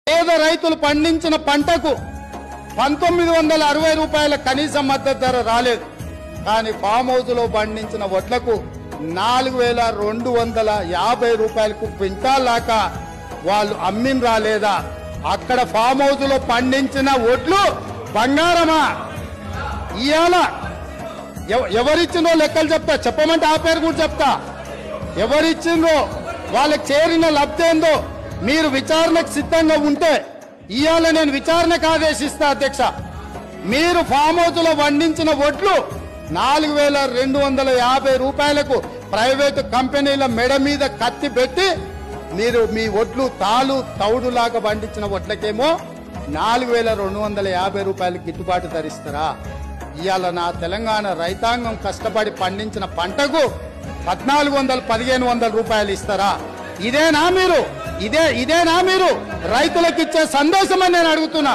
పేద రైతులు పండించిన పంటకు 1960 రూపాయల కనీస మద్దతు ధర రాలేదు. కానీ ఫామ్ హౌస్ లో పండించిన వడ్లకు 4250 రూపాయలకు క్వింటాల్ లాగా వాళ్ళు అమ్మిన రాలేదా? అక్కడ ఫామ్ హౌస్ లో పండించిన వడ్లు బంగారమా? ఇయాల ఎవరిచ్చిందో లెక్కలు చెప్తా, చెప్పమంటే ఆ పేరు కూడా చెప్తా. ఎవరిచ్చిందో వాళ్ళకి చేరిన లబ్ధి ఏందో మీరు విచారణకు సిద్ధంగా ఉంటే ఇవాళ నేను విచారణకు ఆదేశిస్తా అధ్యక్ష. మీరు ఫామ్ హౌస్ లో వండించిన వడ్లు 4250 రూపాయలకు ప్రైవేటు కంపెనీల మెడ మీద కత్తి పెట్టి మీరు మీ వడ్లు తౌడులాగా పండించిన వడ్లకేమో 4250 రూపాయలు గిట్టుబాటు ధరిస్తారా? ఇవాళ నా తెలంగాణ రైతాంగం కష్టపడి పండించిన పంటకు 1400-1500 రూపాయలు ఇస్తారా? ఇదేనా మీరు రైతులకు ఇచ్చే సందేశం అని నేను అడుగుతున్నా.